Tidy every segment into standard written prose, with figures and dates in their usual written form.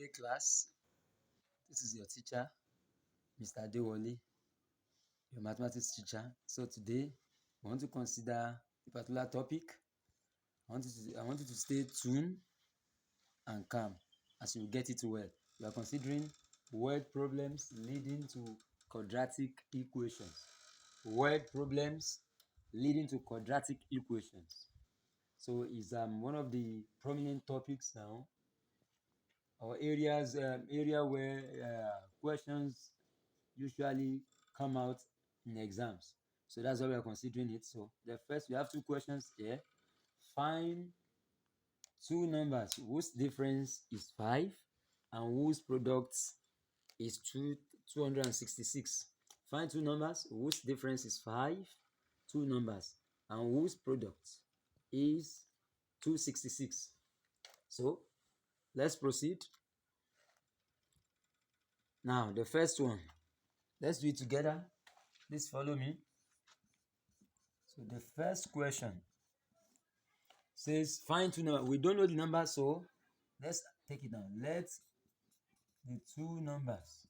day class. This is your teacher, Mr. Adewale, your mathematics teacher. So today, we want to consider a particular topic. I want you to stay tuned and calm as you get it well. We are considering word problems leading to quadratic equations. Word problems leading to quadratic equations. So it's one of the prominent topics now, or area where questions usually come out in exams. So that's why we are considering it. So the first, we have two questions here. Find two numbers whose difference is 5 and whose product is 266. Find two numbers whose difference is 5, two numbers, and whose product is 266. So let's proceed. Now, the first one, let's do it together. Please follow me. So the first question says find two numbers. We don't know the number, so let's take it down. Let the two numbers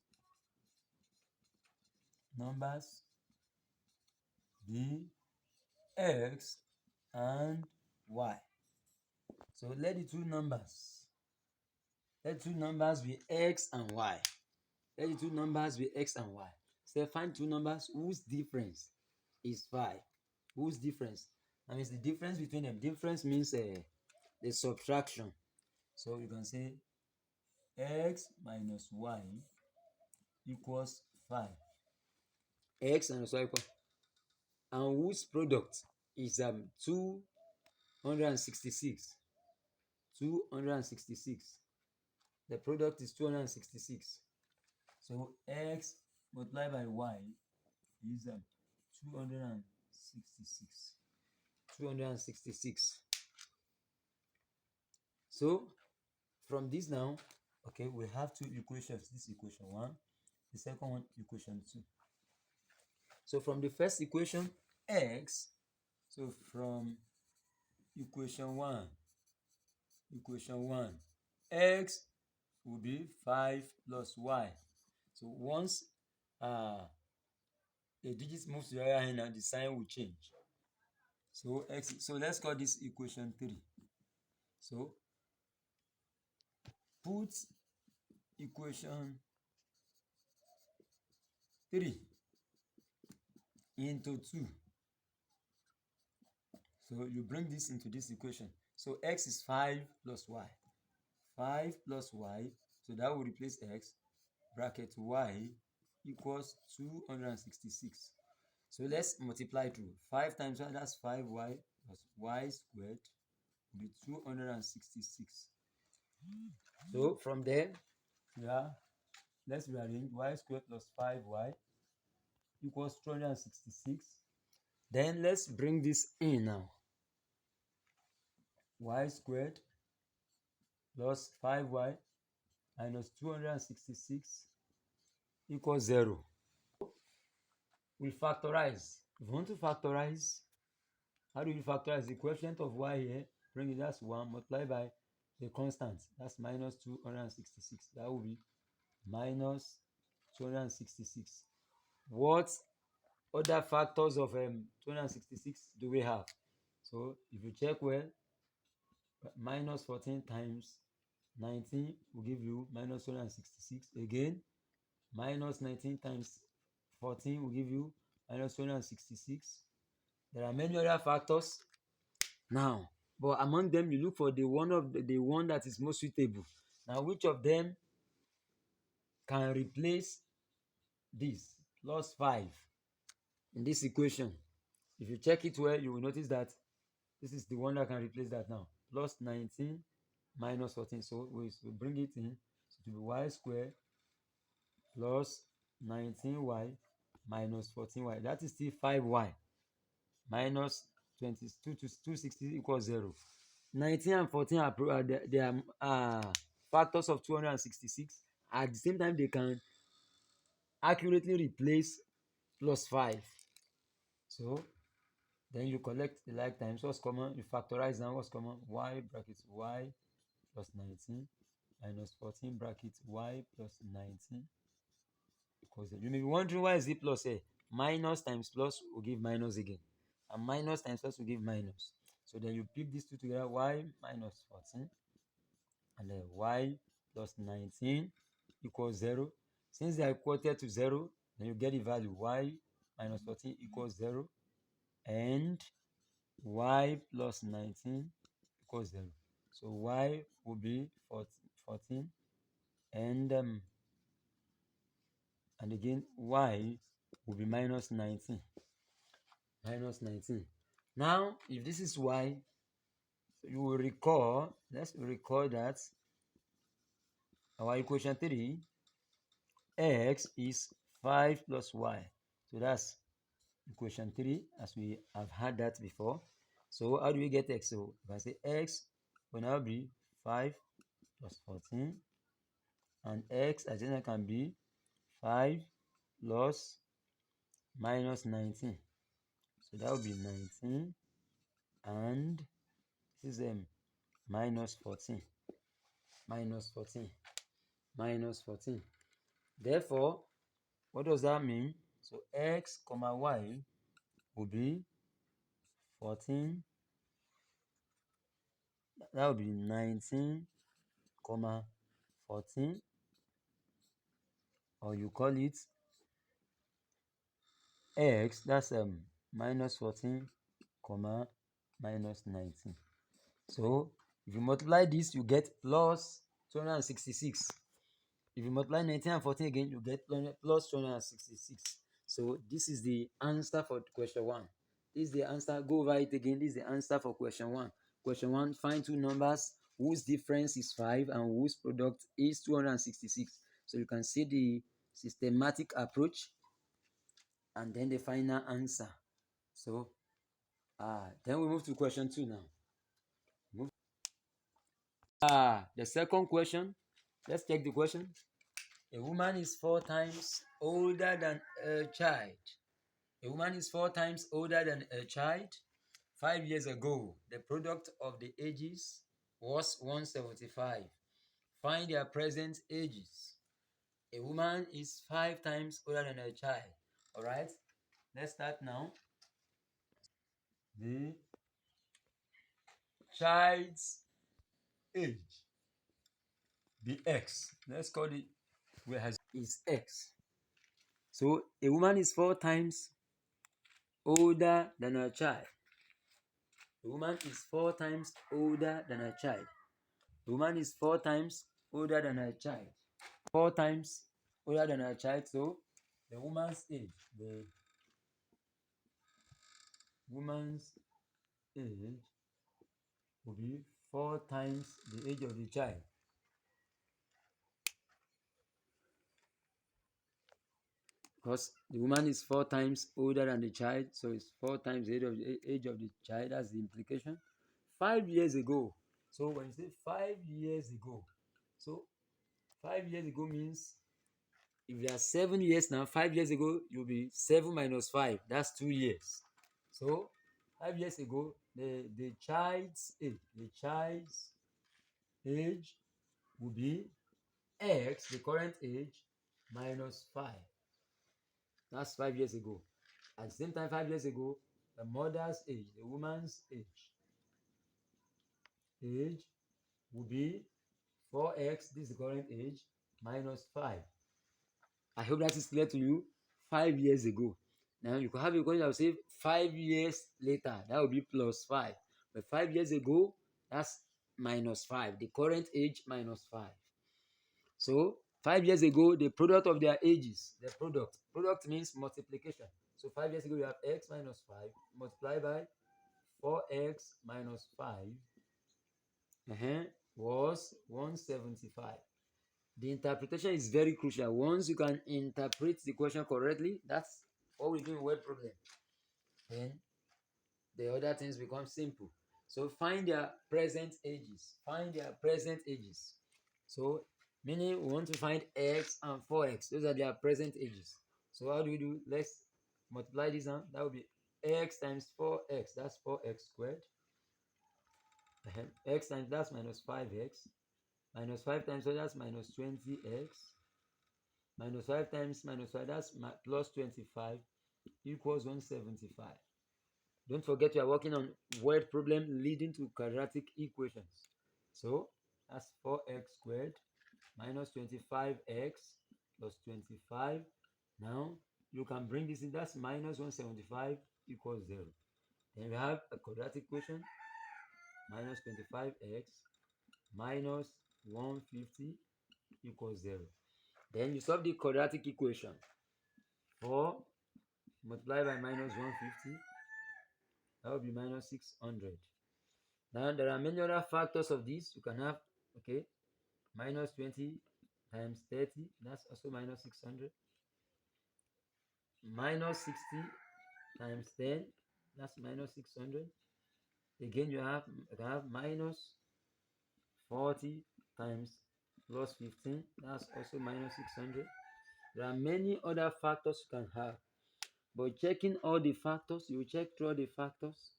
be x and y. So let the two numbers be x and y. Let the two numbers be x and y. So find two numbers whose difference is 5. Whose difference? That means the difference between them. Difference means the subtraction. So you can say x minus y equals 5. X minus y equals, and whose product is 266. 266. The product is 266. So x multiplied by y is 266. 266. So from this now, okay, we have two equations. This equation 1, the second one equation 2. So from the first equation, x, so from equation 1, x will be 5 plus y. So once a digit moves to the other hand, the sign will change. So x, so let's call this equation 3. So put equation 3 into 2. So you bring this into this equation. So x is 5 plus y. 5 plus y, so that will replace x, bracket y equals 266. So let's multiply through. 5 times 1, that's 5y plus y squared will be 266. So from there, let's rearrange. Y squared plus 5y equals 266. Then let's bring this in now. Y squared plus 5y minus 266 equals 0. We factorize. If you want to factorize, how do you factorize? The coefficient of y here, bring it, that's 1, multiplied by the constant, that's minus 266. That will be minus 266. What other factors of 266 do we have? So if you check well, minus 14 times 19 will give you minus 266. Again, minus 19 times 14 will give you minus 266. There are many other factors now, but among them you look for the one that is most suitable. Now, which of them can replace this plus 5 in this equation? If you check it well, you will notice that this is the one that can replace that now. Plus 19 minus 14. So we bring it in. So it will be y squared plus 19y minus 14y. That is still 5y minus 22 to 260 equals 0. 19 and 14 are factors of 266. At the same time, they can accurately replace plus 5. So then you collect the like times. What's common? You factorize now. What's common? Y brackets y plus 19 minus 14 bracket y plus 19 equals 0. You may be wondering why is it plus a minus times plus will give minus again, and minus times plus will give minus. So then you pick these two together, y minus 14 and then y plus 19 equals 0. Since they are equated to 0, then you get the value y minus 14 equals 0 and y plus 19 equals 0. So y will be 14 and again y will be minus 19. Minus 19. Now, if this is y, you will recall, let's recall that our equation 3, x is 5 plus y. So that's equation 3, as we have had that before. So how do we get x? So if I say x will now be 5 plus 14, and x adjacent can be 5 plus minus 19. So that will be 19, and this is minus 14. Minus 14. Minus 14. Therefore, what does that mean? So x comma y will be 14. That will be 19 comma 14, or you call it x, that's minus 14 comma minus 19. So if you multiply this, you get plus 266. If you multiply 19 and 14 again, you get plus 266. So this is the answer for question 1. This is the answer. Go over it again. This is the answer for question 1. Question 1, find two numbers whose difference is 5 and whose product is 266. So you can see the systematic approach and then the final answer. So then we move to question 2 now. The second question, let's check the question. A woman is 4 times older than a child. A woman is 4 times older than a child. 5 years ago, the product of the ages was 175. Find their present ages. A woman is 5 times older than a child. All right, let's start now. The child's age, the x, let's call it where has is x. So a woman is 4 times older than a child. A woman is 4 times older than a child. A woman is 4 times older than a child. 4 times older than a child. So the woman's age, will be 4 times the age of the child. Because the woman is 4 times older than the child, so it's 4 times the age of the child. That's the implication. 5 years ago. So when you say 5 years ago, so 5 years ago means if you are 7 years now, 5 years ago, you'll be 7 minus 5. That's 2 years. So 5 years ago, the child's age will be x, the current age, minus 5. That's 5 years ago. At the same time, 5 years ago, the mother's age, the woman's age will be 4x, this is the current age, minus 5. I hope that is clear to you. 5 years ago. Now you could have a question that will say 5 years later. That will be plus 5. But 5 years ago, that's minus 5. The current age minus 5. So 5 years ago, the product of their ages, the product means multiplication. So 5 years ago, you have x minus 5 multiplied by 4x minus 5 was 175. The interpretation is very crucial. Once you can interpret the question correctly, that's what we do in word problem. Then the other things become simple. So find their present ages. Find their present ages. So meaning we want to find x and 4x. Those are their present ages. So how do we do? Let's multiply this down. That will be x times 4x. That's 4x squared. X times that's minus 5x. minus 5 times 5, that's minus 20x, minus 5 times minus 5, that's plus 25, equals 175. Don't forget you are working on word problem leading to quadratic equations. So that's 4x squared minus 25x plus 25. Now you can bring this in, that's minus 175 equals 0. Then we have a quadratic equation, minus 25x minus 150 equals 0. Then you solve the quadratic equation. 4 multiplied by minus 150, that will be minus 600. Now there are many other factors of this. You can have, okay, minus 20 times 30, that's also minus 600. Minus 60 times 10, that's minus 600. Again, you can have minus 40 times plus 15, that's also minus 600. There are many other factors you can have, but checking all the factors, you check through all the factors,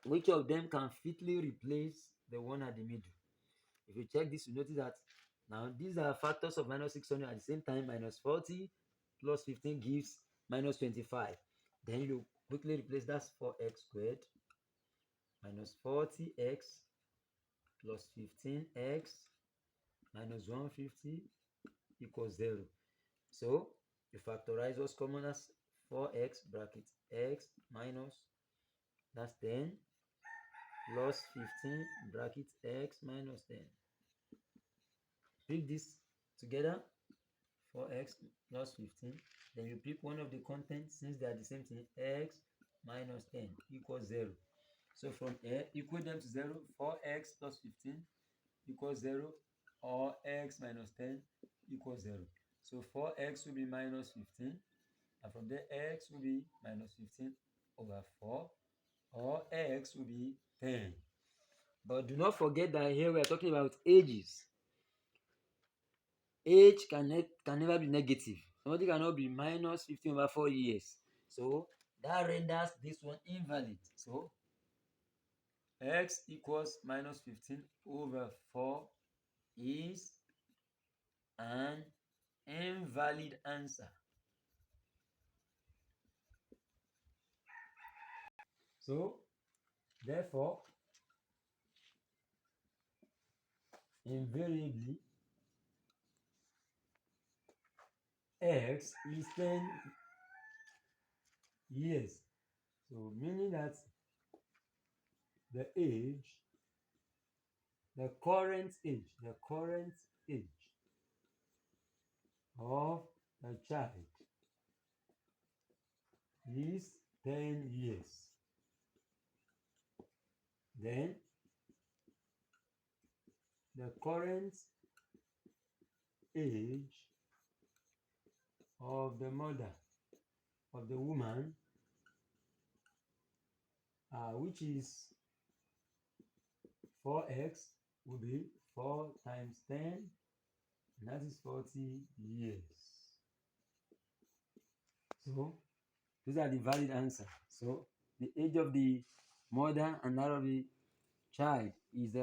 which of them can fitly replace the one at the middle. If you check this, you notice that now these are factors of minus 600. At the same time, minus 40 plus 15 gives minus 25. Then you quickly replace, that's 4x squared minus 40x plus 15x minus 150 equals 0. So you factorize what's common as 4x bracket x minus, that's 10, plus 15 bracket x minus 10. Pick this together, 4x plus 15. Then you pick one of the contents, since they are the same thing, x minus 10 equals 0. So from here, equal them to 0. 4x plus 15 equals 0, or x minus 10 equals 0. So 4x will be minus 15, and from there x will be minus 15 over 4, or x will be 10. But do not forget that here we are talking about ages. Age can never be negative. Somebody cannot be minus 15 over 4 years. So that renders this one invalid. So x equals minus 15 over 4 is an invalid answer. So therefore, invariably, x is 10 years. So meaning that the age, the current age of the child is 10 years. Then the current age of the mother, of the woman, which is 4x, will be 4 times 10, and that is 40 years. So these are the valid answer. So the age of the mother and that of the child is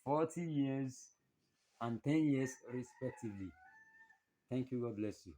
40 years and 10 years respectively. Thank you. God bless you.